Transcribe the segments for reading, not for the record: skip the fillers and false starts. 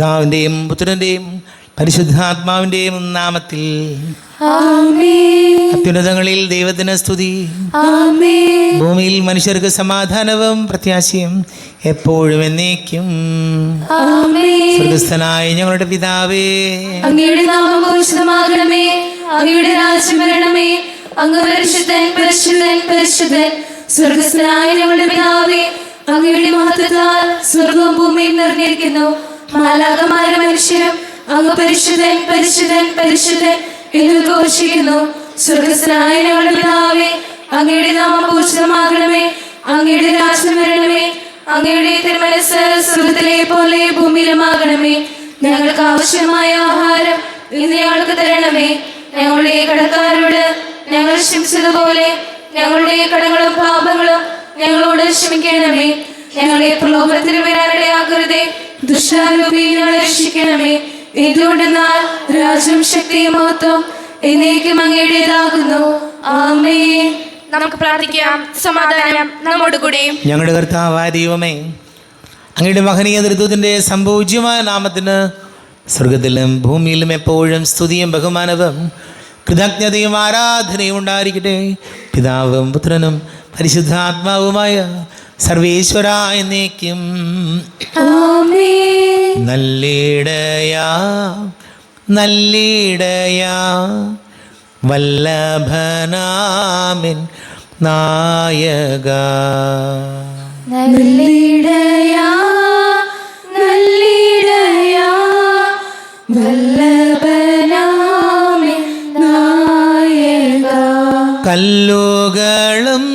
പിതാവിൻ്റെയും പുത്രൻ്റെയും പരിശുദ്ധാത്മാവിൻ്റെയും നാമത്തിൽ അത്യുന്നതങ്ങളിൽ ദൈവത്തിന് സ്തുതി. ഭൂമിയിൽ മനുഷ്യർക്ക് സമാധാനവും പ്രത്യാശയും എപ്പോഴും എന്നേക്കും. സ്വർഗ്ഗസ്ഥനായ ഞങ്ങളുടെ പിതാവേ, അങ്ങയുടെ നാമം പൂജിതമാകണമേ, അങ്ങയുടെ രാജ്യം വരണമേ, അങ്ങ് പരിശുദ്ധൻ പരിശുദ്ധൻ പരിശുദ്ധൻ. സ്വർഗ്ഗസ്ഥനായ ഞങ്ങളുടെ പിതാവേ, അങ്ങയുടെ മഹത്വത്താൽ സ്വർഗവും ഭൂമിയും നിറഞ്ഞിരിക്കുന്നു. മാലാഖമാരും മനുഷ്യരും അങ്ങ് പരിശുദ്ധൻ പരിശുദ്ധൻ പരിശുദ്ധൻ എന്ന് ഘോഷിക്കുന്നു. സ്വർഗ്ഗസ്ഥനായ ഞങ്ങളുടെ പിതാവേ, അങ്ങയുടെ നാമം പൂജിതമാകണമേ, അങ്ങയുടെ രാജ്യം വരണമേ, അങ്ങയുടെ തിരുമനസ്സ് സ്വർഗ്ഗത്തിലെ പോലെ ഭൂമിയിലുമാകണമേ. ഞങ്ങൾക്ക് ആവശ്യമായ ആഹാരം ഇന്ന് ഞങ്ങൾക്ക് തരണമേ. ഞങ്ങളുടെ കടക്കാരോട് ഞങ്ങൾ ക്ഷമിച്ചതുപോലെ ഞങ്ങളുടെ കടങ്ങളും പാപങ്ങളും ഞങ്ങളോട് ക്ഷമിക്കണമേ. ഞങ്ങളെ പ്രലോഭനത്തിൽ വരാനിടയാക്കരുതേ, ദുഷ്ടാരൂപി ഞങ്ങളെ രക്ഷിക്കണമേ. എന്തുകൊണ്ടെന്നാൽ രാജ്യം ശക്തിയും മഹത്വം എന്നേക്കും അങ്ങയുടേതാകുന്നു. ആമേൻ. നമുക്ക് പ്രാർത്ഥിക്കാം. സമാധാനം നമ്മോട് കൂടെ. ഞങ്ങളുടെ കർത്താവായ ദൈവമേ, അങ്ങയുടെ മഹനീയ നേതൃത്വത്തിൻ്റെ സംപൂജ്യമായ നാമത്തിന് സ്വർഗത്തിലും ഭൂമിയിലും എപ്പോഴും സ്തുതിയും ബഹുമാനവും കൃതജ്ഞതയും ആരാധനയും ഉണ്ടായിരിക്കട്ടെ. പിതാവും പുത്രനും പരിശുദ്ധാത്മാവുമായ സർവേശ്വര എന്നേക്കും. നല്ലിടയാ നല്ലിടയാ വല്ലഭനാമിൻ നായക. നല്ലിടയാ നല്ലിടയാ വല്ലഭനാമിൻ നായക. കല്ലുകളും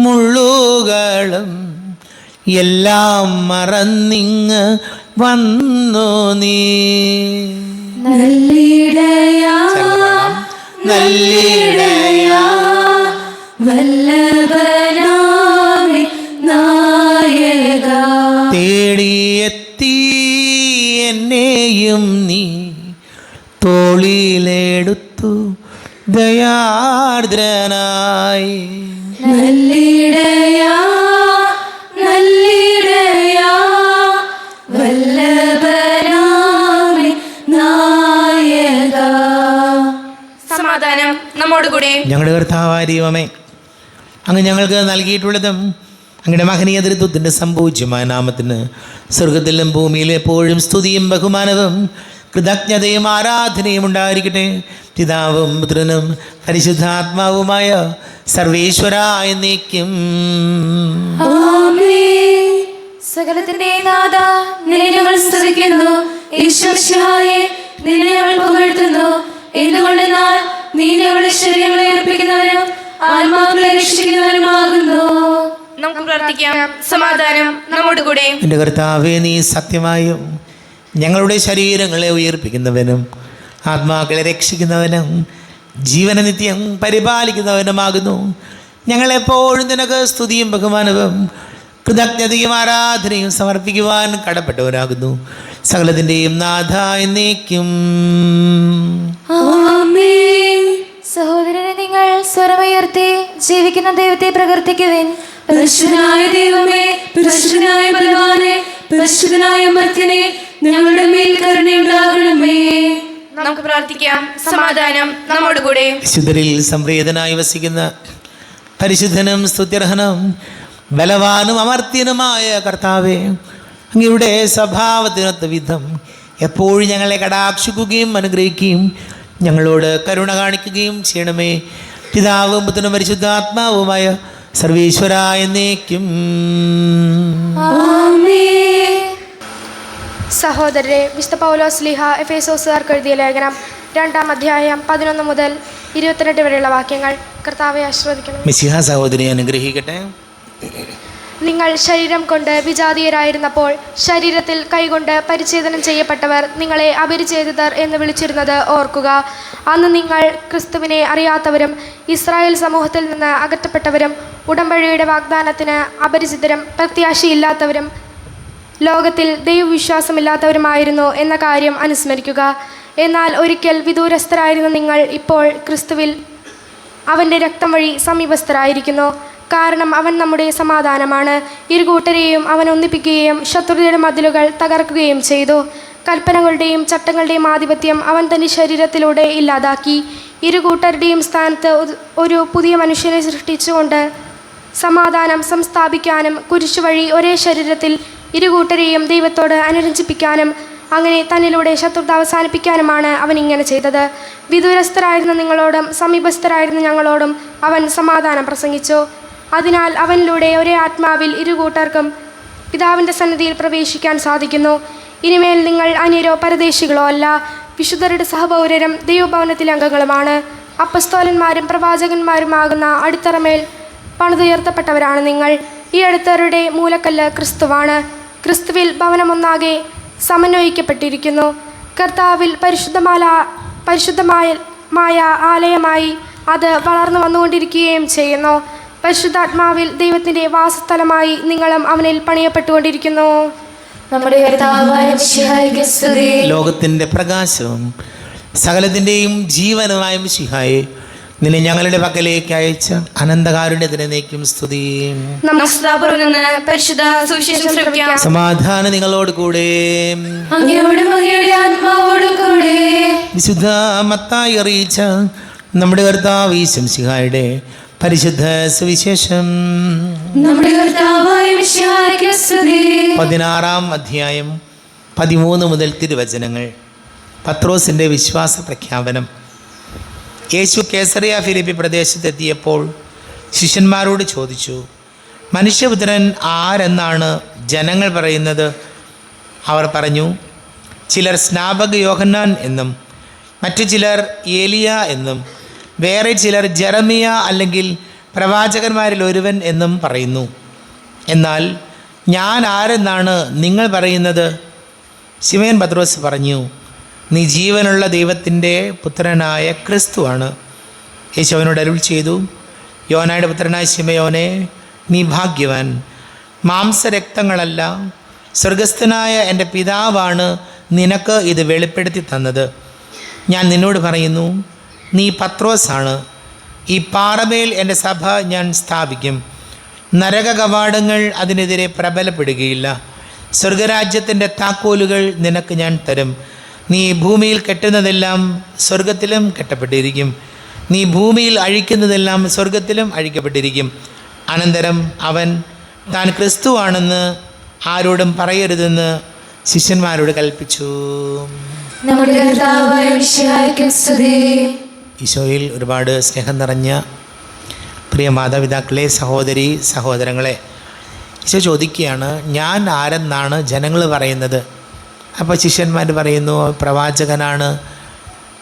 മുള്ളുകളും എല്ലാം മറന്നിങ്ങ് വന്നു നീ. നല്ലിടയാ നല്ലിടയാ വല്ലഭനാമിൻ നായക. തേടിയെത്തി എന്നെയും നീ തോളിലെടുത്തു ദയാർദ്രനായി. നല്ലിടയാ നല്ലിടയാ വല്ലഭനാമിൻ നായക. സമാധാനം നമ്മോട് കൂടെ. ഞങ്ങളുടെ കർത്താവായ ദൈവമേ, അങ്ങ് ഞങ്ങൾക്ക് നൽകിയിട്ടുള്ളതും അങ്ങയുടെ മഹനീയ നേതൃത്വത്തിൻ്റെ സംപൂജ്യമായ നാമത്തിന് സ്വർഗത്തിലും ഭൂമിയിലും എപ്പോഴും സ്തുതിയും ബഹുമാനവും കൃതജ്ഞതയും ആരാധനയും ഉണ്ടായിരിക്കട്ടെ. പിതാവും പുത്രനും പരിശുദ്ധാത്മാവുമായ സർവേശ്വര എന്നേക്കും. സകലത്തിന്റെ നാഥ, നിന്നെ ഞങ്ങൾ സ്തുതിക്കുന്നു. ഈശ്വരശിഹായെ നിന്നെ ഞങ്ങൾ പുകഴ്ത്തുന്നു. എന്തുകൊണ്ടെന്നാൽ നീ ഞങ്ങളുടെ ശരീരങ്ങളെ ഏൽപ്പിക്കുന്നവനും ആത്മാക്കളെ രക്ഷിക്കുന്നവനുമാകുന്നു. നമുക്ക് പ്രാർത്ഥിക്കാം. സമാധാനം നമ്മോട് കൂടെ. എൻ്റെ കർത്താവേ, നീ സത്യമായും ഞങ്ങളുടെ ശരീരങ്ങളെ ഉയർപ്പിക്കുന്നവനും ആത്മാക്കളെ രക്ഷിക്കുന്നവനും ജീവന നിത്യം പരിപാലിക്കുന്നവനുമാകുന്നു. ഞങ്ങളെപ്പോഴും നിനക്ക് സ്തുതിയും ബഹുമാനവും കൃതജ്ഞതയും ആരാധനയും സമർപ്പിക്കുവാൻ കടപ്പെട്ടവരാകുന്നു. സകലത്തിൻ്റെയും നാഥ എന്നേക്കും. സഹോദരനെ, നിങ്ങൾ സ്വരമുയർത്തി ജീവിക്കുന്ന ദൈവത്തെ പ്രകീർത്തിക്കുവിൻ. പരിശുദ്ധനായ ദൈവമേ, പരിശുദ്ധനായ ബലവാനെ, പരിശുദ്ധനായ മർത്യനെ, ഞങ്ങളുടെ മേൽ കരുണയുണ്ടാകണമേ. നമുക്ക് പ്രാർത്ഥിക്കാം. സമാധാനം നമ്മോട് കൂടെ. വിശുദ്ധരിൽ സംപ്രീതനായി വസിക്കുന്ന പരിശുദ്ധനും സ്തുത്യർഹനും ബലവാനും അമർത്യനുമായ കർത്താവേ, അങ്ങയുടെ സ്വഭാവത്തിനൊത്ത വിധം എപ്പോഴും ഞങ്ങളെ കടാക്ഷിക്കുകയും അനുഗ്രഹിക്കുകയും ഞങ്ങളോട് കരുണ കാണിക്കുകയും ചെയ്യണമേ. പിതാവും പുത്രനും പരിശുദ്ധാത്മാവുമായ സർവേശ്വര എന്നേക്കും. സഹോദരരെ, വിശുദ്ധ പൗലോസ് ശ്ലീഹ എഫേസോസുകാർക്ക് എഴുതിയ ലേഖനം 2-ാം അധ്യായം 11 മുതൽ 28 വരെയുള്ള വാക്യങ്ങൾ. കർത്താവെ ആശീർവദിക്കണം. മിശിഹ സഹോദരിയെ അനുഗ്രഹിക്കട്ടെ. നിങ്ങൾ ശരീരം കൊണ്ട് വിജാതീയരായിരുന്നപ്പോൾ ശരീരത്തിൽ കൈകൊണ്ട് പരിച്ഛേദനം ചെയ്യപ്പെട്ടവർ നിങ്ങളെ അപരിച്ഛേദിതർ എന്ന് വിളിച്ചിരുന്നത് ഓർക്കുക. അന്ന് നിങ്ങൾ ക്രിസ്തുവിനെ അറിയാത്തവരും ഇസ്രായേൽ സമൂഹത്തിൽ നിന്ന് അകറ്റപ്പെട്ടവരും ഉടമ്പടിയുടെ വാഗ്ദാനത്തിന് അപരിചിതരും പ്രത്യാശയില്ലാത്തവരും ലോകത്തിൽ ദൈവവിശ്വാസമില്ലാത്തവരുമായിരുന്നു എന്ന കാര്യം അനുസ്മരിക്കുക. എന്നാൽ ഒരിക്കൽ വിദൂരസ്ഥരായിരുന്ന നിങ്ങൾ ഇപ്പോൾ ക്രിസ്തുവിൽ അവൻ്റെ രക്തം വഴി സമീപസ്ഥരായിരിക്കുന്നു. കാരണം അവൻ നമ്മുടെ സമാധാനമാണ്. ഇരുകൂട്ടരെയും അവൻ ഒന്നിപ്പിക്കുകയും ശത്രുതയുടെ മതിലുകൾ തകർക്കുകയും ചെയ്തു. കൽപ്പനകളുടെയും ചട്ടങ്ങളുടെയും ആധിപത്യം അവൻ തൻ്റെ ശരീരത്തിലൂടെ ഇല്ലാതാക്കി. ഇരുകൂട്ടരുടെയും സ്ഥാനത്ത് ഒരു പുതിയ മനുഷ്യനെ സൃഷ്ടിച്ചുകൊണ്ട് സമാധാനം സംസ്ഥാപിക്കാനും കുരിശുവഴി ഒരേ ശരീരത്തിൽ ഇരുകൂട്ടരെയും ദൈവത്തോട് അനുരഞ്ജിപ്പിക്കാനും അങ്ങനെ തന്നിലൂടെ ശത്രുത അവസാനിപ്പിക്കാനുമാണ് അവൻ ഇങ്ങനെ ചെയ്തത്. വിദൂരസ്ഥരായിരുന്ന നിങ്ങളോടും സമീപസ്ഥരായിരുന്ന ഞങ്ങളോടും അവൻ സമാധാനം പ്രസംഗിച്ചു. അതിനാൽ അവനിലൂടെ ഒരേ ആത്മാവിൽ ഇരുകൂട്ടർക്കും പിതാവിൻ്റെ സന്നിധിയിൽ പ്രവേശിക്കാൻ സാധിക്കുന്നു. ഇനിമേൽ നിങ്ങൾ അന്യരോ പരദേശികളോ അല്ല, വിശുദ്ധരുടെ സഹപൗരരും ദൈവഭവനത്തിലെ അംഗങ്ങളുമാണ്. അപ്പസ്തോലന്മാരും പ്രവാചകന്മാരുമാകുന്ന അടിത്തറമേൽ പണിതുയർത്തപ്പെട്ടവരാണ് നിങ്ങൾ. ഈ അടിത്തറയുടെ മൂലക്കല്ല് ക്രിസ്തുവാണ്. ക്രിസ്തുവിൽ ഭവനമൊന്നാകെ സമന്വയിക്കപ്പെട്ടിരിക്കുന്നു. കർത്താവിൽ പരിശുദ്ധമായ ആലയമായി അത് വളർന്നു വന്നുകൊണ്ടിരിക്കുകയും ചെയ്യുന്നു. പരിശുദ്ധാത്മാവിൽ ദൈവത്തിൻ്റെ വാസസ്ഥലമായി നിങ്ങളും അവനിൽ പണിയപ്പെട്ടുകൊണ്ടിരിക്കുന്നു. നമ്മുടെ കർത്താവായ മിശിഹായ്ക്ക് സ്തുതി. ലോകത്തിൻ്റെ പ്രകാശവും സകലത്തിൻ്റെയും ജീവനുമായ മിശിഹായെ, നിന്നെ ഞങ്ങളുടെ പക്കലേക്ക് അയച്ച അനന്തകാരുണ്യത്തിന് നീക്കും സ്തുതി. പരിശുദ്ധ സുവിശേഷം ശ്രവിക്കാം. സമാധാനം നിങ്ങളോട് കൂടെ. അങ്ങയോടും അങ്ങയുടെ ആത്മാവോടും കൂടെ. വിശുദ്ധ മത്തായി അറിയിച്ച നമ്മുടെ കർത്താവ് ഈശോ മിശിഹായുടെ പരിശുദ്ധ സുവിശേഷം. നമ്മുടെ കർത്താവായ മിശിഹായ്ക്ക് സ്തുതി. 16-ാം അധ്യായം 13 മുതൽ തിരുവചനങ്ങൾ. പത്രോസിൻ്റെ വിശ്വാസ പ്രഖ്യാപനം. യേശു കേസറിയ ഫിലിപ്പി പ്രദേശത്തെത്തിയപ്പോൾ ശിഷ്യന്മാരോട് ചോദിച്ചു, മനുഷ്യപുത്രൻ ആരെന്നാണ് ജനങ്ങൾ പറയുന്നത്? അവർ പറഞ്ഞു, ചിലർ സ്നാപക യോഹന്നാൻ എന്നും മറ്റു ചിലർ ഏലിയ എന്നും വേറെ ചിലർ ജെറമിയ അല്ലെങ്കിൽ പ്രവാചകന്മാരിൽ ഒരുവൻ എന്നും പറയുന്നു. എന്നാൽ ഞാൻ ആരെന്നാണ് നിങ്ങൾ പറയുന്നത്? ശിമോൻ പത്രോസ് പറഞ്ഞു, നീ ജീവനുള്ള ദൈവത്തിൻ്റെ പുത്രനായ ക്രിസ്തുവാണ്. യേശു അവനോട് അരുൾ ചെയ്തു, യോനായുടെ പുത്രനായ ശിമയോനെ, നീ ഭാഗ്യവാൻ. മാംസരക്തങ്ങളല്ല, സ്വർഗസ്ഥനായ എൻ്റെ പിതാവാണ് നിനക്ക് ഇത് വെളിപ്പെടുത്തി തന്നത്. ഞാൻ നിന്നോട് പറയുന്നു, നീ പത്രോസാണ്. ഈ പാറമേൽ എൻ്റെ സഭ ഞാൻ സ്ഥാപിക്കും. നരക കവാടങ്ങൾ അതിനെതിരെ പ്രബലപ്പെടുകയില്ല. സ്വർഗരാജ്യത്തിൻ്റെ താക്കോലുകൾ നിനക്ക് ഞാൻ തരും. നീ ഭൂമിയിൽ കെട്ടുന്നതെല്ലാം സ്വർഗത്തിലും കെട്ടപ്പെട്ടിരിക്കും, നീ ഭൂമിയിൽ അഴിക്കുന്നതെല്ലാം സ്വർഗത്തിലും അഴിക്കപ്പെട്ടിരിക്കും. അനന്തരം അവൻ താൻ ക്രിസ്തുവാണെന്ന് ആരോടും പറയരുതെന്ന് ശിഷ്യന്മാരോട് കൽപ്പിച്ചു. ഈശോയിൽ ഒരുപാട് സ്നേഹം നിറഞ്ഞ പ്രിയ മാതാപിതാക്കളെ, സഹോദരി സഹോദരങ്ങളെ, ഈശോ ചോദിക്കുകയാണ്, ഞാൻ ആരെന്നാണ് ജനങ്ങൾ പറയുന്നത്? അപ്പോൾ ശിഷ്യന്മാർ പറയുന്നു, പ്രവാചകനാണ്,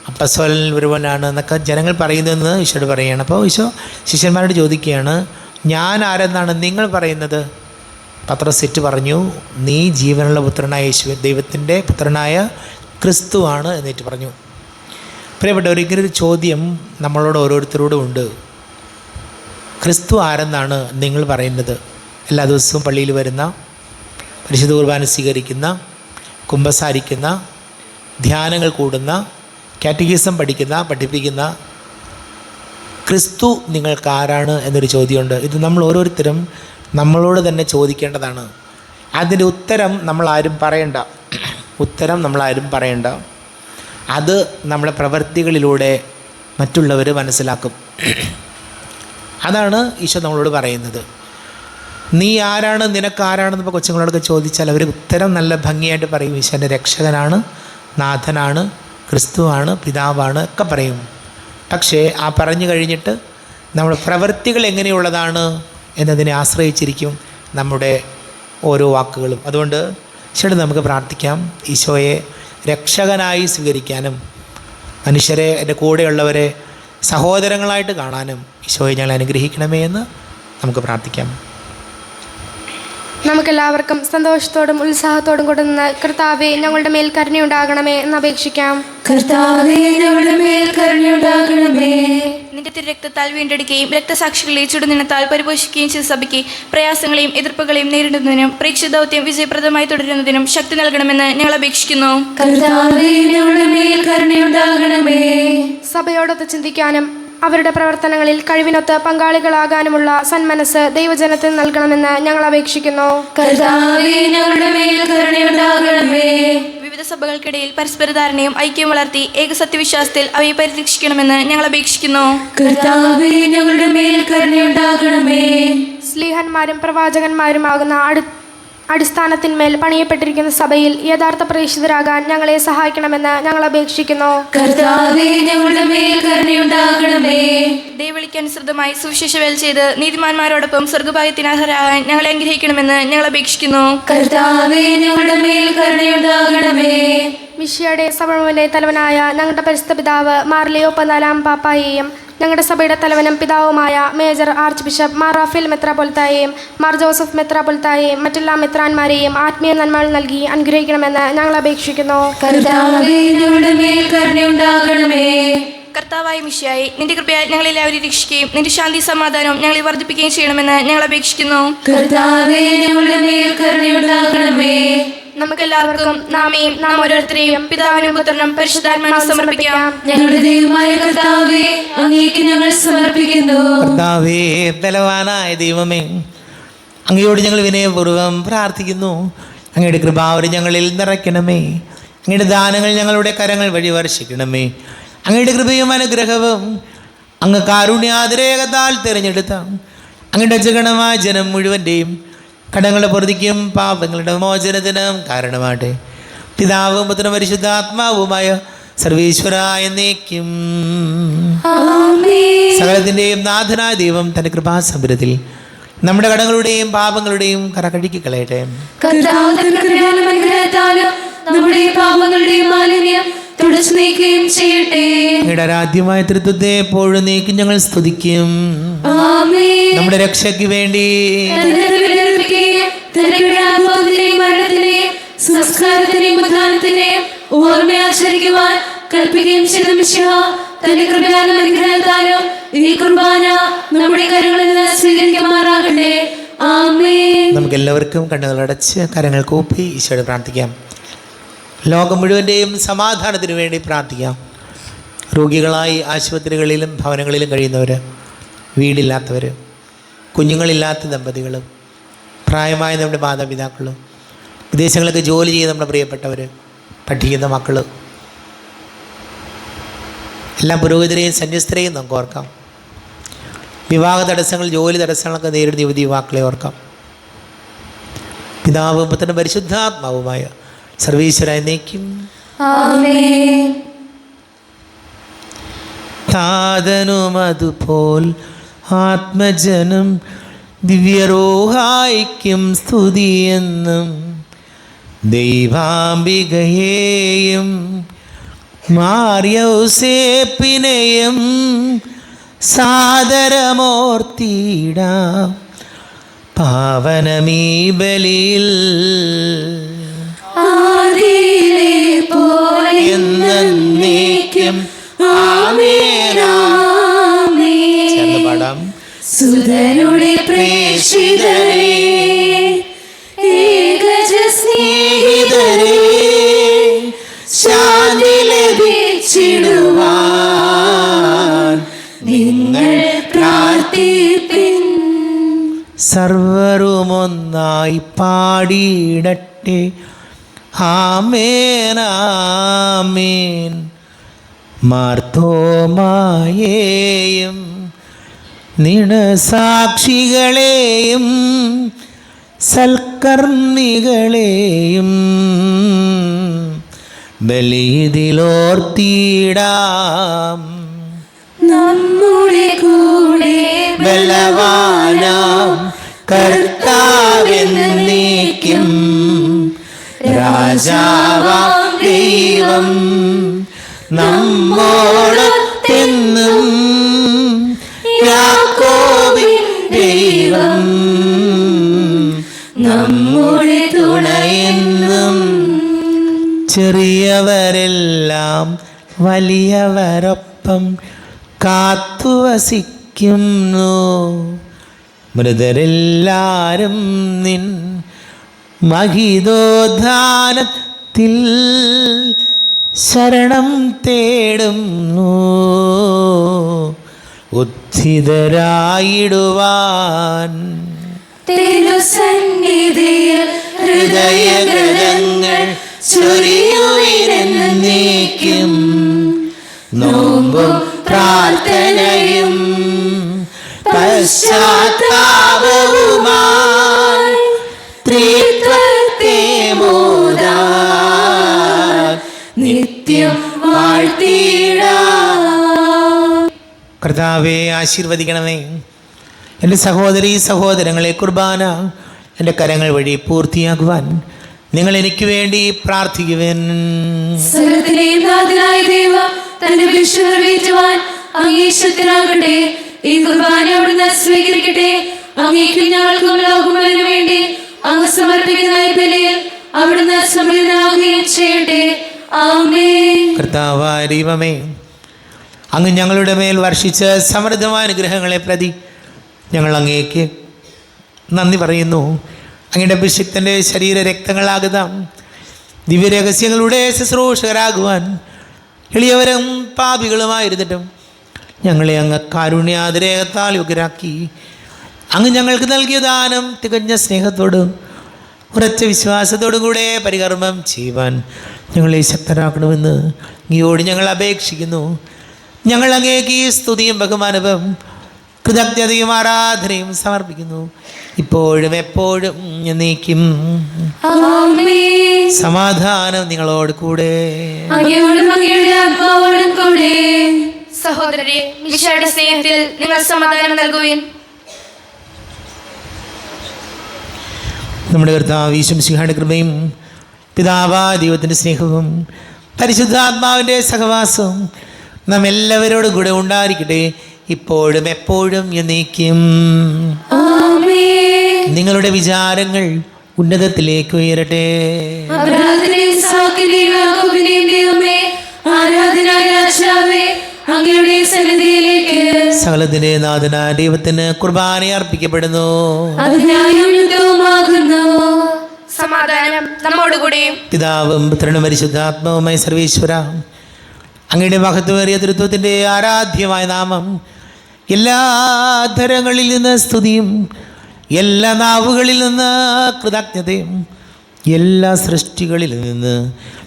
അപ്പസ്തോലൻ ഒരുവനാണ് എന്നൊക്കെ ജനങ്ങൾ പറയുന്നതെന്ന് ഈശോയോട് പറയുകയാണ്. അപ്പോൾ ഈശോ ശിഷ്യന്മാരോട് ചോദിക്കുകയാണ്, ഞാൻ ആരെന്നാണ് നിങ്ങൾ പറയുന്നത്? പത്രോസ് പറഞ്ഞു, നീ ജീവനുള്ള പുത്രനായ യേശു, ദൈവത്തിൻ്റെ പുത്രനായ ക്രിസ്തുവാണ് എന്നിട്ട് പറഞ്ഞു. പ്രിയപ്പെട്ടവർ, ഇങ്ങനൊരു ചോദ്യം നമ്മളോട് ഓരോരുത്തരോടും ഉണ്ട്. ക്രിസ്തു ആരെന്നാണ് നിങ്ങൾ പറയുന്നത്? എല്ലാ ദിവസവും പള്ളിയിൽ വരുന്ന, പരിശുദ്ധ കുർബാന സ്വീകരിക്കുന്ന, കുമ്പസാരിക്കുന്ന, ധ്യാനങ്ങൾ കൂടുന്ന, കാറ്റഗിസം പഠിപ്പിക്കുന്ന ക്രിസ്തു നിങ്ങൾക്ക് ആരാണ് എന്നൊരു ചോദ്യമുണ്ട്. ഇത് നമ്മൾ ഓരോരുത്തരും നമ്മളോട് തന്നെ ചോദിക്കേണ്ടതാണ്. അതിൻ്റെ ഉത്തരം നമ്മളാരും പറയണ്ട. അത് നമ്മളെ പ്രവൃത്തികളിലൂടെ മറ്റുള്ളവർ മനസ്സിലാക്കും. അതാണ് ഈശോ നമ്മളോട് പറയുന്നത്. നീ ആരാണ്, നിനക്കാരാണെന്ന് ഇപ്പോൾ കൊച്ചുങ്ങളോടൊക്കെ ചോദിച്ചാൽ അവർ ഉത്തരം നല്ല ഭംഗിയായിട്ട് പറയും. ഈശോൻ്റെ രക്ഷകനാണ്, നാഥനാണ്, ക്രിസ്തുവാണ്, പിതാവാണ് ഒക്കെ പറയും. പക്ഷേ ആ പറഞ്ഞു കഴിഞ്ഞിട്ട് നമ്മുടെ പ്രവൃത്തികൾ എങ്ങനെയുള്ളതാണ് എന്നതിനെ ആശ്രയിച്ചിരിക്കും നമ്മുടെ ഓരോ വാക്കുകളും. അതുകൊണ്ട് ഈശോയോട് നമുക്ക് പ്രാർത്ഥിക്കാം, ഈശോയെ രക്ഷകനായി സ്വീകരിക്കാനും മനുഷ്യരെ, എൻ്റെ കൂടെയുള്ളവരെ സഹോദരങ്ങളായിട്ട് കാണാനും ഈശോയെ ഞങ്ങൾ അനുഗ്രഹിക്കണമേ എന്ന് നമുക്ക് പ്രാർത്ഥിക്കാം. നമുക്കെല്ലാവർക്കും സന്തോഷത്തോടും ഉത്സാഹത്തോടും കൂടെ നിന്ന് കർത്താവേ ഞങ്ങളുടെ മേൽ കരുണയുണ്ടാകണമേ എന്ന് അപേക്ഷിക്കാം. കർത്താവേ ഞങ്ങളുടെ മേൽ കരുണയുണ്ടാകണമേ. നിന്റെ തിരുരക്തത്താൽ വീണ്ടെടുക്കുകയും രക്തസാക്ഷികളെ ചുടുനിണത്താൽ പരിപോഷിക്കുകയും ചെയ്ത സഭയ്ക്ക് പ്രയാസങ്ങളെയും എതിർപ്പുകളെയും നേരിടുന്നതിനും പരീക്ഷ ദൗത്യം വിജയപ്രദമായി തുടരുന്നതിനും ശക്തി നൽകണമെന്ന് ഞങ്ങൾ അപേക്ഷിക്കുന്നു. കർത്താവേ ഞങ്ങളുടെ മേൽ കരുണയുണ്ടാകണമേ. സഭയോടൊത്ത് ചിന്തിക്കാനും അവരുടെ പ്രവർത്തനങ്ങളിൽ കഴിവിനൊത്ത് പങ്കാളികളാകാനുമുള്ള സന്മനസ് ദൈവജനത്തിന് നൽകണമെന്ന് ഞങ്ങൾ അപേക്ഷിക്കുന്നു. കർത്താവേ, ഞങ്ങളുടെ മേൽ കരുണയുണ്ടാകണമേ. വിവിധ സഭകൾക്കിടയിൽ പരസ്പര ധാരണയും ഐക്യം വളർത്തി ഏകസത്യവിശ്വാസത്തിൽ അവയെ പരിരക്ഷിക്കണമെന്ന് ഞങ്ങൾ അപേക്ഷിക്കുന്നു. കർത്താവേ, ഞങ്ങളുടെ മേൽ കരുണയുണ്ടാകണമേ. സ്ലീഹന്മാരും പ്രവാചകന്മാരുമാകുന്ന അടിസ്ഥാനത്തിന്മേൽ പണിയപ്പെട്ടിരിക്കുന്ന സഭയിൽ യഥാർത്ഥ പ്രേക്ഷിതരാകാൻ ഞങ്ങളെ സഹായിക്കണമെന്ന് ഞങ്ങൾ അപേക്ഷിക്കുന്നു. കർത്താവേ, ഞങ്ങളുടെ മേൽ കരുണയുണ്ടാകണമേ. ദൈവവിളിക്കനുസൃതമായി സുവിശേഷ വേല ചെയ്ത് നീതിമാന്മാരോടൊപ്പം സ്വർഗഭാഗ്യത്തിന് അർഹരാകാൻ ഞങ്ങളെ അനുഗ്രഹിക്കണമെന്ന് ഞങ്ങൾ അപേക്ഷിക്കുന്നു. കർത്താവേ, ഞങ്ങളുടെ മേൽ കരുണയുണ്ടാകണമേ. മിശിയുടെ സഭ മുഴുവന്റെ തലവനായ ഞങ്ങളുടെ പരിശുദ്ധ പിതാവ് മാർ ലിയോ 14 പാപ്പായെയും ഞങ്ങളുടെ സഭയുടെ തലവനും പിതാവുമായ മേജർ ആർച്ച് ബിഷപ്പ് മാർ റാഫേൽ മെത്രാപ്പൊലിത്തായെയും മാർ ജോസഫ് മെത്രാപ്പൊലിത്തായെയും മറ്റെല്ലാ മെത്രാന്മാരെയും ആത്മീയ നന്മകൾ നൽകി അനുഗ്രഹിക്കണമെന്ന് ഞങ്ങൾ അപേക്ഷിക്കുന്നു. കർത്താവേ, ഞങ്ങളുടെ മേൽ കരുണയുണ്ടാകണമേ. കർത്താവായ മിശിഹായേ, നിന്റെ കൃപയാൽ ഞങ്ങളെല്ലാവരും രക്ഷിക്കുകയും നിന്റെ ശാന്തി സമാധാനവും ഞങ്ങളെ വർദ്ധിപ്പിക്കുകയും ചെയ്യണമെന്ന് ഞങ്ങൾ അപേക്ഷിക്കുന്നു. കർത്താവേ, ഞങ്ങളുടെ മേൽ കരുണയുണ്ടാകണമേ. നമുക്കെല്ലാവർക്കും നാം ഓരോരുത്തരെയും പിതാവിനും പുത്രനും പരിശുദ്ധാത്മാവിനും സമർപ്പിക്കാം. ഞങ്ങളുടെ ദൈവമായ കർത്താവേ, അങ്ങേക്ക് ഞങ്ങൾ സമർപ്പിക്കുന്നു. കർത്താവേ, ബലവാനായ ദൈവമേ, അങ്ങയോട് ഞങ്ങൾ വിനയപൂർവ്വം പ്രാർത്ഥിക്കുന്നു. അങ്ങയുടെ കൃപാവരം ഞങ്ങളിൽ നിറയ്ക്കണമേ. അങ്ങയുടെ ദാനങ്ങൾ ഞങ്ങളുടെ കരങ്ങൾ വഴി വർഷിക്കണമേ. അങ്ങയുടെ കൃപയും അനുഗ്രഹവും അങ്ങ് കാരുണ്യാതിരേകത്താൽ തിരഞ്ഞെടുത്ത അങ്ങയുടെ അജഗണമായ ജനം മുഴുവൻ്റെയും കടങ്ങളുടെ പൊറുതിക്കും പാപങ്ങളുടെ മോചനത്തിനും കാരണമാട്ടെ. പിതാവും പുത്രനും പരിശുദ്ധാത്മാവുമായ സർവീശ്വര എന്നേക്കും. സകലത്തിൻ്റെയും നാഥനായ ദൈവം തൻ്റെ കൃപാസമ്പരത്തിൽ നമ്മുടെ കടങ്ങളുടെയും പാപങ്ങളുടെയും കറ കഴുകി കളയട്ടെ. നമ്മുടെ പാപങ്ങളുടെയും മാലിന്യം തുടച്ചു നീക്കുകയും ചെയ്യട്ടെ. അങ്ങയുടെ ആരാധ്യമായ തൃത്വത്തെ എപ്പോഴും നീക്കും ഞങ്ങൾ സ്തുതിക്കും. നമ്മുടെ രക്ഷയ്ക്ക് വേണ്ടി സംസ്കാരത്തിനെയും ഉദ്ധാനത്തിനെയും ഓർമ്മയാചരിക്കുവാൻ കൽപ്പിക്കുകയും ചെയ്ത മിശിഹ തന്റെ കൃപയാലും അനുഗ്രഹത്താലും ഈ കുർബാന നമ്മുടെ കരങ്ങളിൽ നിന്ന് സ്വീകരിക്കുമാറാകട്ടെ. ആമേൻ. നമുക്ക് എല്ലാവർക്കും കണ്ണുകളടച്ച് കരങ്ങൾ കൂപ്പി ഈശോയോട് പ്രാർത്ഥിക്കാം. ലോകം മുഴുവൻ്റെയും സമാധാനത്തിന് വേണ്ടി പ്രാർത്ഥിക്കാം. രോഗികളായി ആശുപത്രികളിലും ഭവനങ്ങളിലും കഴിയുന്നവർ, വീടില്ലാത്തവർ, കുഞ്ഞുങ്ങളില്ലാത്ത ദമ്പതികൾ, പ്രായമായ നമ്മുടെ മാതാപിതാക്കൾ, വിദേശങ്ങളൊക്കെ ജോലി ചെയ്യുന്ന നമ്മുടെ പ്രിയപ്പെട്ടവർ, പഠിക്കുന്ന മക്കൾ, എല്ലാ പുരോഹിതരെയും സന്യസ്തരെയും നമുക്ക് ഓർക്കാം. വിവാഹ തടസ്സങ്ങൾ, ജോലി തടസ്സങ്ങളൊക്കെ നേരിടുന്ന യുവതി യുവാക്കളെ ഓർക്കാം. പിതാവും പുത്രനും പരിശുദ്ധാത്മാവുമായ സർവീശ്വര എന്നേക്കും. ആമേൻ. താതനും അതുപോൽ ആത്മജനം ദിവ്യരോഹായിക്കും സ്തുതിയെന്നും ദൈവാംബികയെയും മാർയൗസേപ്പിനെയും സാദരമോർത്തിടാം പാവനമീ ബലിയിൽ ആദിയിലെ പോലെ എന്നേക്കും. ആമേൻ. ചേർന്ന് പാടാം. സുതനുടെ പ്രേക്ഷിതരേ, ഏകജ സ്നേഹിതരേ, ശാന്തി ലഭിച്ചിടുവാൻ നിങ്ങൾ പ്രാർത്ഥിപ്പിൻ. സർവരുമൊന്നായി പാടിയിടട്ടെ. ആമേൻ ആമേൻ. മാർത്തോമായേയും നിണസാക്ഷികളെയും സൽക്കർമ്മികളെയും ബലിയിലോർത്തിടാം. നമ്മുടെ കൂടെ ബലവാനാം കർത്താവെന്നേക്കും. രാജാവാം ദൈവം നമ്മോടൊത്തെന്നും. യാക്കോബിൻ ദൈവം നമ്മുടെ തുണയെന്നും. ചെറിയവരെല്ലാം വലിയവരൊപ്പം കാത്തുവസിക്കുന്നു. മൃതരെല്ലാരും നിൻ മഹിതോദ്ധാനത്തിൽ ശരണം തേടുന്നു. ഉദ്ധിതരായിടുവാൻ തിരുസന്നിധിയിൽ ഹൃദയഗ്രഹങ്ങൾ ചൊരിയുവിനെന്നേക്കും. നോമ്പും പ്രാർത്ഥനയും പശ്ചാത്താപവുമായി ത്രിത്വത്തെ മോദാൻ നിത്യം വാഴ്ത്തിടാം. കർത്താവെ ആശീർവദിക്കണമേ. എൻ്റെ സഹോദരീ സഹോദരങ്ങളെ, കുർബാന എൻ്റെ കരങ്ങൾ വഴി പൂർത്തിയാക്കുവാൻ നിങ്ങൾ എനിക്ക് വേണ്ടി പ്രാർത്ഥിക്കുവാൻ. സകലത്തിന്റെയും നാഥനായ ദൈവം തന്റെ വിശു നിറവേറ്റുവാൻ അങ്ങേ ശക്തനാകട്ടെ. ഈ കുർബാന അവിടുന്ന് സ്വീകരിക്കട്ടെ. അങ്ങേക്കും ഞങ്ങൾക്കും ലോകമുഴുവനു വേണ്ടി അങ്ങ് സമർപ്പിക്കുന്ന ഈ ബലിയിൽ അവിടുന്ന് സമൃദ്ധനാവുകയും ചെയ്യട്ടെ. ആമേൻ. കർത്താവായ ദൈവമേ, അങ്ങ് ഞങ്ങളുടെ മേൽ വർഷിച്ച സമൃദ്ധമായ അനുഗ്രഹങ്ങളെ പ്രതി ഞങ്ങൾ അങ്ങേക്ക് നന്ദി പറയുന്നു. അങ്ങയുടെ അഭിഷിക്തൻ്റെ ശരീര രക്തങ്ങളാകുന്ന ദിവ്യരഹസ്യങ്ങളുടെ ശുശ്രൂഷകരാകുവാൻ എളിയവരും പാപികളുമായിരുന്നിട്ടും ഞങ്ങളെ അങ്ങ് കാരുണ്യാതിരേകത്താൽ യോഗ്യരാക്കി. അങ്ങ് ഞങ്ങൾക്ക് നൽകിയ ദാനം തികഞ്ഞ സ്നേഹത്തോടും ഉറച്ച വിശ്വാസത്തോടും കൂടെ പരികർമ്മം ചെയ്യുവാൻ ഞങ്ങളെ ശക്തരാക്കണമെന്ന് അങ്ങയോട് ഞങ്ങൾ അപേക്ഷിക്കുന്നു. ഞങ്ങൾ അങ്ങേക്ക് ഈ സ്തുതിയും ബഹുമാനവും കൃതജ്ഞതയും ആരാധനയും സമർപ്പിക്കുന്നു, ഇപ്പോഴും എപ്പോഴും എന്നേക്കും. ആമേൻ. സമാധാനം നിങ്ങളോട് കൂടെ. അങ്ങയോടും അങ്ങയുടെ ആത്മാവോടും കൂടെ. സഹോദരരെ, മിശിഹായുടെ സ്നേഹത്തിൽ നിങ്ങൾ സമാധാനം നൽകുവിൻ. നമ്മുടെ കർത്താവ് ഈശോ മിശിഹായുടെ കൃപയും പിതാവായ ദൈവത്തിൻ്റെ സ്നേഹവും പരിശുദ്ധാത്മാവിൻ്റെ സഹവാസവും നാം എല്ലാവരോടും കൂടെ ഉണ്ടായിരിക്കട്ടെ, ഇപ്പോഴും എപ്പോഴും എന്നേക്കും. ആമേൻ. നിങ്ങളുടെ വിചാരങ്ങൾ ഉന്നതത്തിലേക്ക് ഉയരട്ടെ. അബ്രാഹാമിനെയും ഇസ്ഹാക്കിനെയും യാക്കോബിനെയും ദൈവമേ, ആരാധനായ രാജാവേ, അങ്ങയുടെ സന്നിധിയിലേക്ക് സകലത്തിന്റെ നാഥനായ ദൈവത്തിന് കുർബാന അർപ്പിക്കപ്പെടുന്നു. അതിനായും യുദ്ധവുമാകുന്നു. സമാധാനം നമ്മോടുകൂടെയും. പിതാവും പുത്രനും പരിശുദ്ധാത്മാവുമായി സർവേശ്വര, അങ്ങയുടെ മഹത്വമേറിയ തൃത്വത്തിൻ്റെ ആരാധ്യമായ നാമം എല്ലാ ധരങ്ങളിൽ നിന്ന് സ്തുതിയും എല്ലാ നാവുകളിൽ നിന്ന് കൃതജ്ഞതയും എല്ലാ സൃഷ്ടികളിൽ നിന്ന്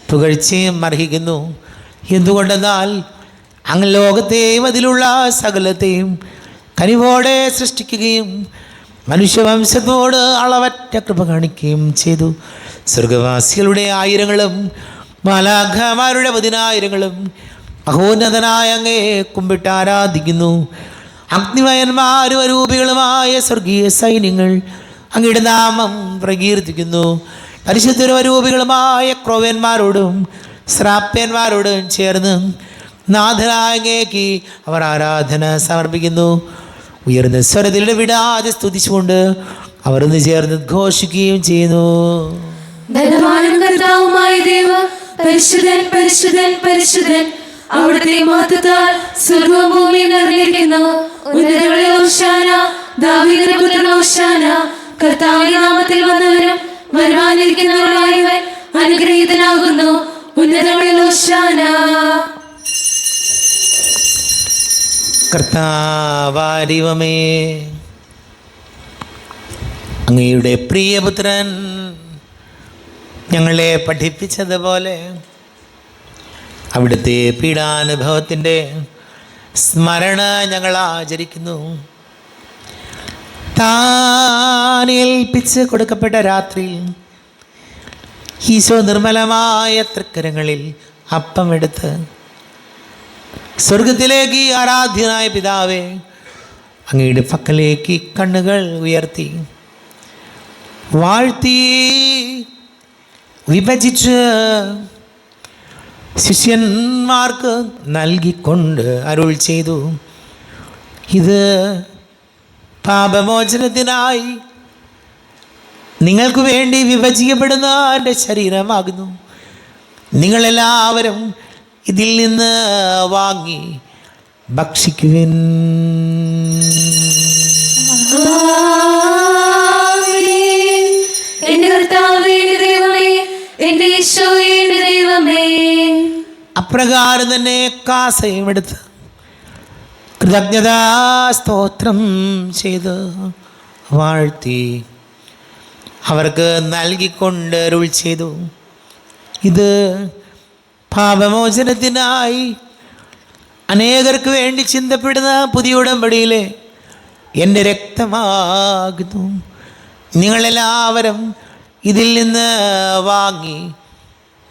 പുകഴ്ചയും അർഹിക്കുന്നു. എന്തുകൊണ്ടെന്നാൽ അങ്ങ് ലോകത്തെയും അതിലുള്ള സകലത്തെയും കനിവോടെ സൃഷ്ടിക്കുകയും മനുഷ്യവംശത്തോട് അളവറ്റ കൃപ കാണിക്കുകയും ചെയ്തു. സ്വർഗവാസികളുടെ ആയിരങ്ങളും മാലാഖമാരുടെ 10,000ങ്ങളും മഹോന്നതനായ അങ്ങേ കുമ്പിട്ട് ആരാധിക്കുന്നു. അഗ്നിമയന്മാരും അരൂപികളുമായ സ്വർഗീയ സൈന്യങ്ങൾ അങ്ങയുടെ നാമം പ്രകീർത്തിക്കുന്നു. പരിശുദ്ധരും അരൂപികളുമായ ക്രോവ്യന്മാരോടും ശ്രാപ്യന്മാരോടും ചേർന്ന് നാഥനായ അങ്ങേക്ക് അവർ ആരാധന സമർപ്പിക്കുന്നു. ഉയർന്ന സ്വരത്തിൽ വിടാതെ സ്തുതിച്ചുകൊണ്ട് അവർ ഒന്ന് ചേർന്ന് ഘോഷിക്കുകയും ചെയ്യുന്നു. ധനവാനും കർത്താവുമായ ദൈവം, പരിശുദ്ധൻ പരിശുദ്ധൻ പരിശുദ്ധൻ, അവിടുത്തെ മഹത്വത്താൽ സ്വർഗ്ഗവും ഭൂമിയും നിറഞ്ഞിരിക്കുന്നു. ഉന്നതങ്ങളിൽ ഹോശാന, ദാവീദിന്റെ പുത്രൻ ഹോശാന. കർത്താവിന്റെ നാമത്തിൽ വന്നവരും വരുവാനിരിക്കുന്നവരുമായവൻ അനുഗ്രഹീതനാകുന്നു. ഉന്നതങ്ങളിൽ ഹോശാന. കർത്താവായ ദൈവമേ, അങ്ങയുടെ പ്രിയപുത്രൻ ഞങ്ങളെ പഠിപ്പിച്ചതുപോലെ അവിടുത്തെ പീഡാനുഭവത്തിൻ്റെ സ്മരണ ഞങ്ങൾ ആചരിക്കുന്നു. താൻ ഏൽപ്പിച്ച് കൊടുക്കപ്പെട്ട രാത്രിയിൽ ഈശോ നിർമ്മലമായ തൃക്കരങ്ങളിൽ അപ്പമെടുത്ത് സ്വർഗത്തിലേക്ക് ആരാധ്യനായ പിതാവേ, അങ്ങയുടെ പക്കലേക്ക് കണ്ണുകൾ ഉയർത്തി വാഴ്ത്തി വിഭജിച്ച് ശിഷ്യന്മാർക്ക് നൽകിക്കൊണ്ട് അരുൾ ചെയ്തു, ഇത് പാപമോചനത്തിനായി നിങ്ങൾക്ക് വേണ്ടി വിഭജിക്കപ്പെടുന്ന എൻ്റെ ശരീരമാകുന്നു. നിങ്ങളെല്ലാവരും ഇതിൽ നിന്ന് വാങ്ങി ഭക്ഷിക്കുവിൻ. ആമേൻ. എന്റെ കർത്താവേ, എന്റെ ദൈവമേ, എന്റെ ഈശോയേ, എന്റെ ദൈവമേ. അപ്രകാരം തന്നെ കാസയും എടുത്ത് കൃതജ്ഞതാ സ്തോത്രം ചെയ്ത് വാഴ്ത്തി അവർക്ക് നൽകിക്കൊണ്ട് അരുൾ ചെയ്തു, ഇത് പാപമോചനത്തിനായി അനേകർക്ക് വേണ്ടി ചിന്തപ്പെടുന്ന പുതിയ ഉടമ്പടിയിലെ എൻ്റെ രക്തമാകുന്നു. നിങ്ങളെല്ലാവരും ഇതിൽ നിന്ന് വാങ്ങി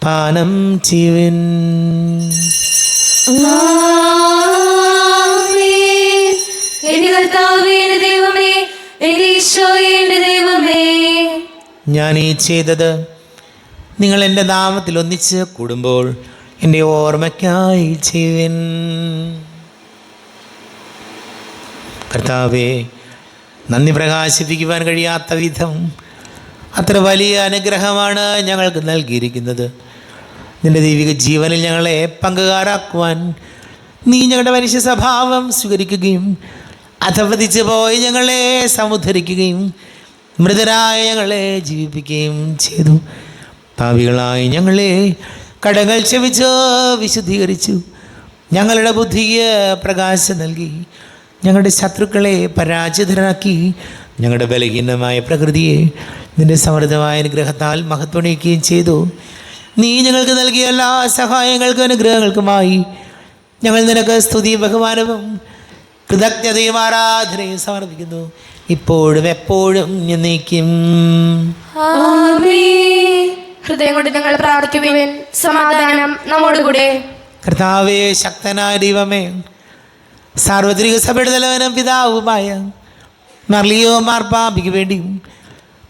പാനം ചെയ്യുവിൻ. എന്റെ കർത്താവേ, എന്റെ ദൈവമേ, എന്റെ ഈശോയേ, എന്റെ ദൈവമേ, ഞാൻ ഈ ചെയ്തത് നിങ്ങൾ എൻ്റെ നാമത്തിൽ ഒന്നിച്ച് കൂടുമ്പോൾ എൻ്റെ ഓർമ്മയ്ക്കായി ചെയ്യുവിൻ. കർത്താവേ, നന്ദി പ്രകാശിപ്പിക്കുവാൻ കഴിയാത്ത വിധം അത്ര വലിയ അനുഗ്രഹമാണ് ഞങ്ങൾക്ക് നൽകിയിരിക്കുന്നത്. നിൻ്റെ ദൈവിക ജീവനിൽ ഞങ്ങളെ പങ്കുകാരാക്കുവാൻ നീ ഞങ്ങളുടെ മനുഷ്യ സ്വഭാവം സ്വീകരിക്കുകയും അധപതിച്ച് പോയി ഞങ്ങളെ സമുദ്ധരിക്കുകയും മൃതരായ ഞങ്ങളെ ജീവിപ്പിക്കുകയും ചെയ്തു. പാപികളായി ഞങ്ങളെ കടങ്ങൾ ക്ഷമിച്ച് വിശുദ്ധീകരിച്ചു. ഞങ്ങളുടെ ബുദ്ധിക്ക് പ്രകാശം നൽകി ഞങ്ങളുടെ ശത്രുക്കളെ പരാജിതരാക്കി ഞങ്ങളുടെ ബലഹീനമായ പ്രകൃതിയെ നിന്റെ സമൃദ്ധമായ അനുഗ്രഹത്താൽ മഹത്വണിക്കുകയും ചെയ്തു. നീ ഞങ്ങൾക്ക് നൽകിയ എല്ലാ സഹായങ്ങൾക്കും അനുഗ്രഹങ്ങൾക്കുമായി ഞങ്ങൾ നിനക്ക് സ്തുതി ബഹുമാനവും കൃതജ്ഞതയും ആരാധനയും സമർപ്പിക്കുന്നു, ഇപ്പോഴും എപ്പോഴും എന്നേക്കും. ഹൃദയം കൊണ്ട് ഞങ്ങൾ പ്രാർത്ഥിക്കുവിൻ. സമാധാനം നമ്മോടുകൂടെ. കർത്താവേ, ശക്തനായ ദൈവമേ, സാർവത്രിക സഭയുടെ തലവനും പിതാവുമായ മർലിയോ മാർപ്പാപ്പിക്ക് വേണ്ടിയും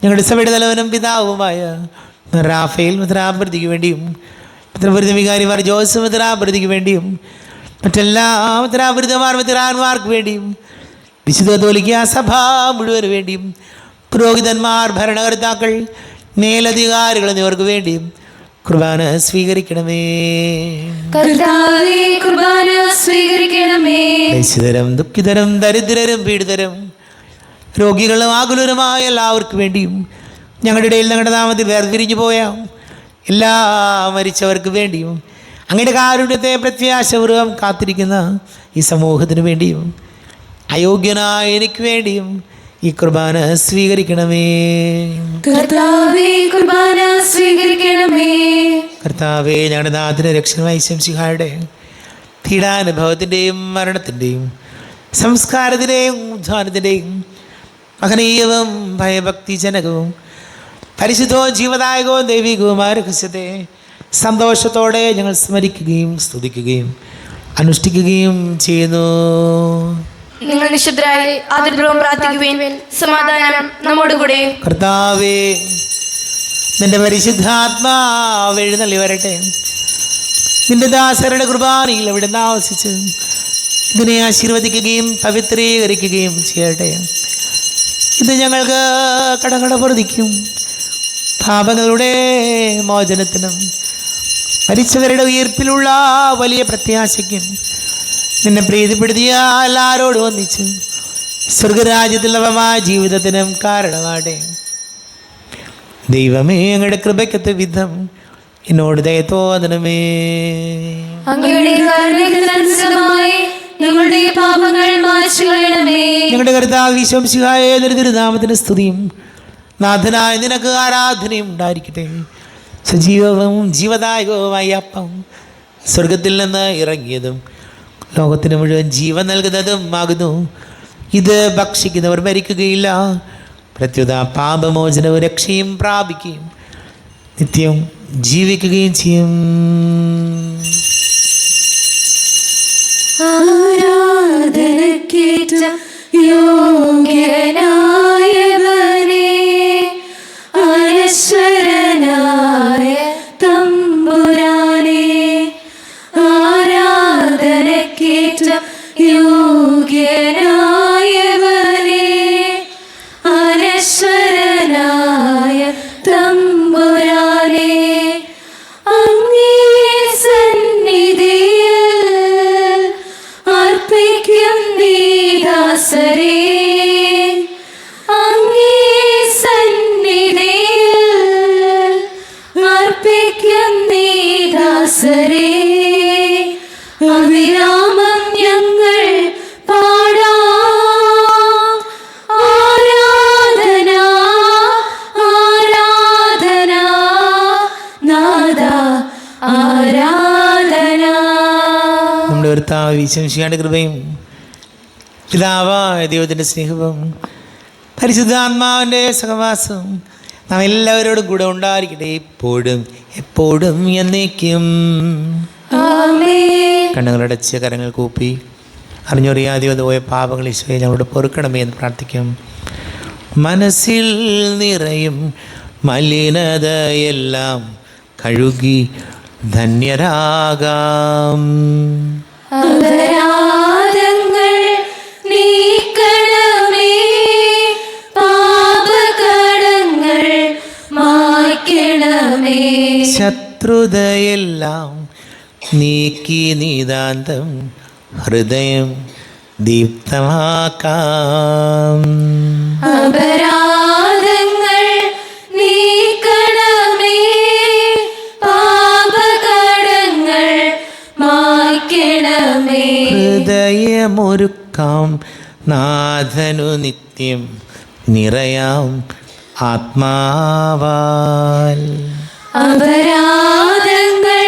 ഞങ്ങളുടെ സഭയുടെ തലവനും പിതാവുമായ റാഫേൽ മിത്രാപ്രതിക്ക് വേണ്ടിയും മിത്രപുരിത വികാരിമാർ ജോസഫ് മിത്രാപ്രതിക്ക് വേണ്ടിയും മറ്റെല്ലാ മിത്രാപുരിതമാർ മിത്രാന്മാർക്ക് വേണ്ടിയും വിശുദ്ധ കത്തോലിക്കാ സഭ മുഴുവന് വേണ്ടിയും പുരോഹിതന്മാർ, ഭരണകർത്താക്കൾ, മേലധികാരികൾ എന്നിവർക്ക് വേണ്ടിയും കുർബാന സ്വീകരിക്കണമേ. കർത്താവേ, കുർബാന സ്വീകരിക്കണമേ. ക്ലേശിതരും ദുഃഖിതരും ദരിദ്രരും പീഡിതരും രോഗികളും ആകുലരുമായ എല്ലാവർക്കും വേണ്ടിയും ഞങ്ങളുടെ ഇടയിൽ ഞങ്ങളുടെ നാമത്തിൽ വേർതിരിഞ്ഞു പോയ എല്ലാ മരിച്ചവർക്ക് വേണ്ടിയും അങ്ങയുടെ കാരുണ്യത്തെ പ്രത്യാശപൂർവ്വം കാത്തിരിക്കുന്ന ഈ സമൂഹത്തിന് വേണ്ടിയും അയോഗ്യനായ എനിക്ക് വേണ്ടിയും ഈ കുർബാന സ്വീകരിക്കണമേ. കർത്താവേ, കുർബാന സ്വീകരിക്കണമേ. കർത്താവേ, ഞങ്ങളുടെ നാഥന് രക്ഷകനായ ശംസിഹായുടെ പീഡാനുഭവത്തിൻ്റെയും മരണത്തിൻ്റെയും സംസ്കാരത്തിൻ്റെയും ഉദ്ധാനത്തിൻ്റെയും മഹനീയവും ഭയഭക്തിജനകവും പരിശുദ്ധവും ജീവദായകവും ദൈവികവുമായ രഹസ്യത്തെ സന്തോഷത്തോടെ ഞങ്ങൾ സ്മരിക്കുകയും സ്തുതിക്കുകയും അനുഷ്ഠിക്കുകയും ചെയ്യുന്നു. നിങ്ങൾ നിശബ്ദരായി ആദരപൂർവ്വം പ്രാർത്ഥിക്കുവിൻ. സമാധാനം നമ്മോടുകൂടെ. കർത്താവേ, നിന്റെ പരിശുദ്ധാത്മാവ് എഴുന്നള്ളി വരട്ടെ. നിന്റെ ദാസരുടെ കുർബാനയിൽ അവിടെ ആവസിച്ച് ഇതിനെ ആശീർവദിക്കുകയും പവിത്രീകരിക്കുകയും ചെയ്യട്ടെ. ഇത് ഞങ്ങൾക്ക് കടകട പൊറുതിക്കും പാപങ്ങളുടെ മോചനത്തിനും മരിച്ചവരുടെ ഉയർപ്പിലുള്ള വലിയ പ്രത്യാശയ്ക്കും നിന്നെ പ്രീതിപ്പെടുത്തിയ എല്ലാവരോടും ഒന്നിച്ച് സ്വർഗരാജ്യത്തിൽ നവമായ ജീവിതത്തിനും കാരണമാട്ടെ. ദൈവമേ, ഞങ്ങളുടെ കൃപയ്ക്കത്തെ വിധം എന്നോട് ദയ തോന്നണമേ. അങ്ങയുടെ കാരുണ്യത്തിനനുസൃതമായി ഞങ്ങളുടെ പാപങ്ങൾ മായ്ച്ചു കളയണമേ. ഞങ്ങളുടെ കർത്താവ് ശംസിഹായ തിരുനാമത്തിന് സ്തുതിയും നാഥനായ നിനക്ക് ആരാധനയും ഉണ്ടായിരിക്കട്ടെ. സജീവവും ജീവദായകവുമായ അപ്പം സ്വർഗത്തിൽ നിന്ന് ഇറങ്ങിയതും ലോകത്തിന് മുഴുവൻ ജീവൻ നൽകുന്നതും ആകുന്നു. ഇത് ഭക്ഷിക്കുന്നവർ മരിക്കുകയില്ല, പ്രത്യുത പാപമോചനവും രക്ഷയും പ്രാപിക്കുകയും നിത്യം ജീവിക്കുകയും ചെയ്യും. ആരാധനക്കേറ്റ യോഗ്യനായവനേ, അനശ്വരനായ തമ്പുരാനേ, ആരാധനക്കേറ്റ യോഗ്യനായവനേ, അനശ്വരനായ തമ്പുരാനേ, അങ്ങേ സന്നിധിയിൽ അർപ്പിക്കും നീ ദാസരേ, അങ്ങേ സന്നിധിയിൽ അർപ്പിക്കും നീ ദാസരേ. അവിരാമം ഞങ്ങൾ നമ്മുടെ കർത്താവ് ഈശോമിശിഹായുടെ കൃപയും പിതാവായ ദൈവത്തിൻ്റെ സ്നേഹവും പരിശുദ്ധാത്മാവിൻ്റെ സഹവാസം നാം എല്ലാവരോടും കൂടെ ഉണ്ടായിരിക്കട്ടെ, ഇപ്പോഴും എപ്പോഴും എന്നേക്കും. കണ്ണുകളടച്ച് കരങ്ങൾ കൂപ്പി അറിഞ്ഞൊറിയാതെ പോയ പാപങ്ങൾ ഈശോയെ ഞങ്ങളോട് പൊറുക്കണമേ എന്ന് പ്രാർത്ഥിക്കും. മനസ്സിൽ നിറയും മലിനതയെല്ലാം കഴുകി ധന്യരാകാം. അപരാധങ്ങൾ നീക്കണമേ, പാപകടങ്ങൾ മായ്ക്കണമേ. ശത്രുതയെല്ലാം നീക്കി നിതാന്തം ഹൃദയം ദീപ്തമാക്കാം. അപരാധങ്ങൾ നീക്കണമേ, പാപകടങ്ങൾ മായ്ക്കണമേ. ഹൃദയമൊരുക്കാം നാഥനു നിത്യം നിറയാം ആത്മാവാൽ. അപരാധങ്ങൾ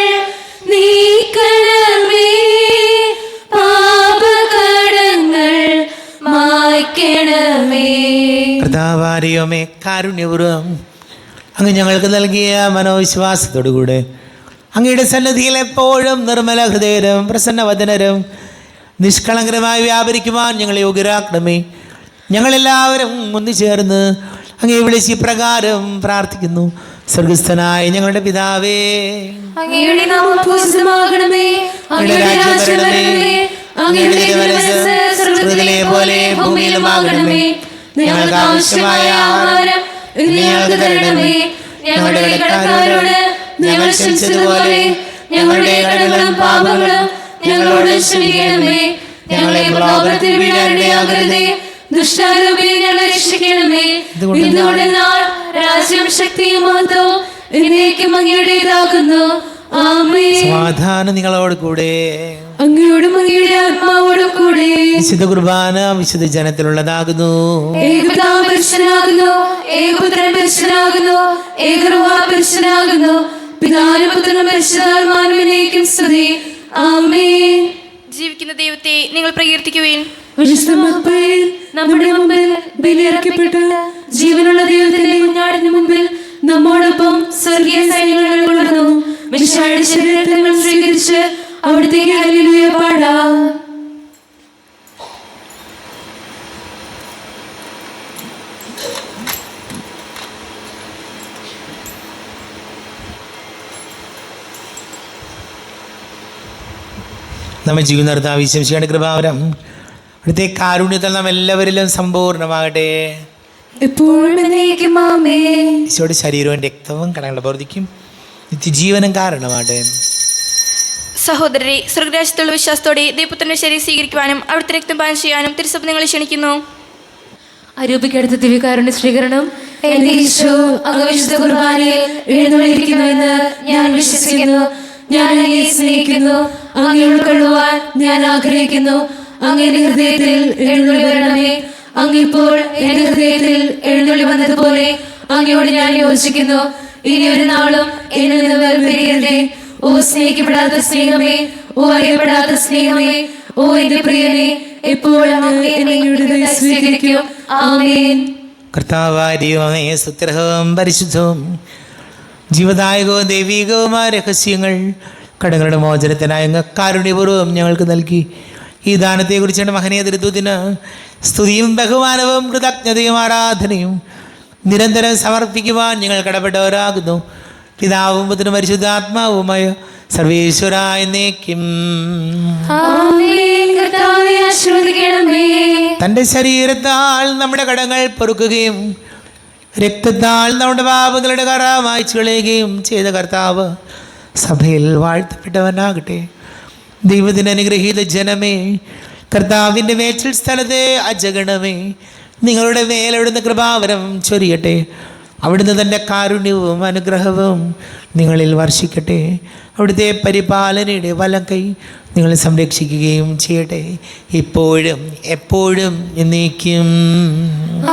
നീക്കണമേ, പാപകടങ്ങൾ മായ്ക്കണമേ. കർത്താവാരിയോമേ കാരുണ്യപൂർവ്വം അങ്ങ് ഞങ്ങൾക്ക് നൽകിയ മനോവിശ്വാസത്തോടുകൂടെ അങ്ങയുടെ സന്നിധിയിൽ എപ്പോഴും നിർമ്മല ഹൃദയരും പ്രസന്നവദനരും നിഷ്കളങ്കരമായി വ്യാപരിക്കുവാൻ ഞങ്ങളെ യോഗ്യരാക്കണമേ. ഞങ്ങളെല്ലാവരും ഒന്നുചേർന്ന് അങ്ങേ വിളിച്ച് ഇപ്രകാരം പ്രാർത്ഥിക്കുന്നു. സ്വർഗസ്ഥനായ ഞങ്ങളുടെ പിതാവേ, അങ്ങയുടെ നാമം പൂജിതമാകണമേ, അങ്ങയുടെ രാജ്യം വരണമേ, അങ്ങയുടെ തിരുമനസ്സ് സ്വർഗ്ഗത്തിലെ പോലെ ഭൂമിയിലുമാകണമേ. ഞങ്ങൾക്ക് ആവശ്യമായ ആഹാരം ഇന്ന് ഞങ്ങൾക്ക് തരണമേ. ഞങ്ങളുടെ കടക്കാരോട് ഞങ്ങൾ ക്ഷമിച്ചതുപോലെ ഞങ്ങളുടെ കടങ്ങളും പാപങ്ങളും ഞങ്ങളോട് ക്ഷമിക്കണമേ. ഞങ്ങളെ പ്രലോഭനത്തിൽ വീഴാനിടയാകരുതേ, ദുഷ്ടാരൂപിയെ ഞങ്ങളെ രക്ഷിക്കണമേ. എന്തുകൊണ്ടെന്നാൽ രാജ്യം ശക്തിയും മഹത്വവും എന്നേക്കും അങ്ങയുടേതാകുന്നു. ആമേൻ. സമാധാനം നിങ്ങളോട് കൂടെ. അങ്ങയോടും അങ്ങയുടെ ആത്മാവോടും കൂടെ. വിശുദ്ധ കുർബാന വിശുദ്ധ ജനത്തിലുള്ളതാകുന്നു. ഏകപിതാവ് പരിശുദ്ധനാകുന്നു, ഏകപുത്രൻ പരിശുദ്ധനാകുന്നു, ഏകറുഹാ പരിശുദ്ധനാകുന്നു. പിതാവിനും പുത്രനും പരിശുദ്ധാത്മാവിനും എന്നേക്കും സ്തുതി. ആമേൻ. ജീവിക്കുന്ന ദൈവത്തെ നിങ്ങൾ പ്രകീർത്തിക്കുവിൻ. വിശുദ്ധമക്കളിൽ നമ്മുടെ മുമ്പിൽ ബലിയർക്കപ്പെട്ട് ജീവനുള്ള ദൈവത്തിന്റെ കുഞ്ഞാടിന് മുമ്പിൽ നമ്മോടൊപ്പം സ്വർഗീയ സൈന്യങ്ങൾ കൊള്ളുന്നു. മിശിഹായുടെ ശരീരത്തിൽ നമ്മൾ സ്വീകരിച്ച് അവിടത്തേക്ക് ഹല്ലേലൂയ പാടാം. നമ്മൾ ജീവിക്കുന്ന കർത്താവ് ഈശോമിശിഹായുടെ കൃപാവരം അവിടുത്തെ കാരുണ്യത്തിൽ നാം എല്ലാവരിലും സമ്പൂർണ്ണമാകട്ടെ. എപ്പോഴും എന്നേക്കും ആമേൻ. ഈശോയുടെ ശരീരവും രക്തവും കടങ്ങളുടെ പ്രവൃത്തിക്കും നിത്യജീവനം കാരണമാകട്ടെ. സഹോദരരെ, സ്വർഗരാജ്യത്തുള്ള വിശ്വാസത്തോടെ ദൈവപുത്രന്റെ ശരീരം സ്വീകരിക്കുവാനും അവിടുത്തെ രക്തം പാനം ചെയ്യാനും തിരുസഭ നിങ്ങളെ ക്ഷണിക്കുന്നു. അരൂപിക്കടുത്ത ദിവ്യകാരുണ്യ സ്വീകരണം. എന്റെ ഈശോ അങ്ങ് വിശുദ്ധ കുർബാനയിൽ എഴുന്നള്ളിയിരിക്കുന്നുവെന്ന് ഞാൻ വിശ്വസിക്കുന്നു. ഞാൻ അങ്ങയെ സ്നേഹിക്കുന്നു. അങ്ങയെ ഉൾക്കൊള്ളുവാൻ ഞാൻ ആഗ്രഹിക്കുന്നു. അങ്ങയുടെ ഹൃദയത്തിൽ എഴുന്നള്ളി വരണമേ. അങ്ങിപ്പോൾ എന്റെ ഹൃദയത്തിൽ എഴുന്നള്ളി വന്നതുപോലെ അങ്ങയോട് ഞാൻ യോജിക്കുന്നു. ഇനി ഒരു നാളും എന്നിൽ നിന്ന് വേർപിരിയരുതേ. ഓ സ്നേഹിക്കപ്പെടാത്ത സ്നേഹമേ, ഓ അറിയപ്പെടാത്ത സ്നേഹമേ, ഓ എന്റെ പ്രിയനെ, എപ്പോഴും അങ്ങ് എന്നെ സ്വീകരിക്കും. ആമേൻ. കർത്താവായ ദൈവമേ, സ്തുത്യർഹവും പരിശുദ്ധവും ജീവദായകവും ദൈവികവുമായ രഹസ്യങ്ങൾ കടങ്ങളുടെ മോചനത്തിനായി അങ്ങ് കാരുണ്യപൂർവ്വം ഞങ്ങൾക്ക് നൽകി. ഈ ദാനത്തെക്കുറിച്ചുള്ള മഹനീയ തിരുത്വത്തിന് സ്തുതിയും ബഹുമാനവും കൃതജ്ഞതയും ആരാധനയും നിരന്തരം സമർപ്പിക്കുവാൻ ഞങ്ങൾ കടപ്പെട്ടവരാകുന്നു. പിതാവും പുത്രനും പരിശുദ്ധാത്മാവുമായ സർവേശ്വര എന്നേക്കും. തൻ്റെ ശരീരത്താൽ നമ്മുടെ കടങ്ങൾ പൊറുക്കുകയും രക്തത്താൽ നമ്മുടെ പാപങ്ങളുടെ കറ മായ്ച്ചു കളയുകയും ചെയ്ത കർത്താവ് സഭയിൽ വാഴ്ത്തപ്പെട്ടവനാകട്ടെ. ദൈവത്തിന് അനുഗ്രഹീത ജനമേ, കർത്താവിൻ്റെ മേച്ചിൽ സ്ഥലത്തെ അജഗണമേ, നിങ്ങളുടെ മേലവിടുന്ന് കൃപാവരം ചൊരിയട്ടെ. അവിടുന്ന് തൻ്റെ കാരുണ്യവും അനുഗ്രഹവും നിങ്ങളിൽ വർഷിക്കട്ടെ. അവിടുത്തെ പരിപാലനയുടെ വലം കൈ നിങ്ങളെ സംരക്ഷിക്കുകയും ചെയ്യട്ടെ, ഇപ്പോഴും എപ്പോഴും എന്നേക്കും.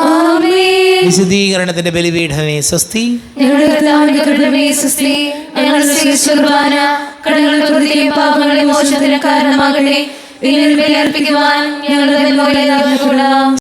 ആമേൻ. ഈശോയെ വിശുദ്ധീകരണത്തിന്റെ ബലിപീഠമേ സ്വസ്തി. ഞങ്ങളുടെ കർത്താവിന്റെ കരുണമേ സ്വസ്തി. ഞങ്ങൾ സ്വീകരിച്ച കുർബാന കടങ്ങളുടെ പ്രതിയും പാപങ്ങളുടെ മോചനത്തിന് കാരണമാകട്ടെ. ഇനി ബലി അർപ്പിക്കുവാൻ ഞങ്ങളുടെ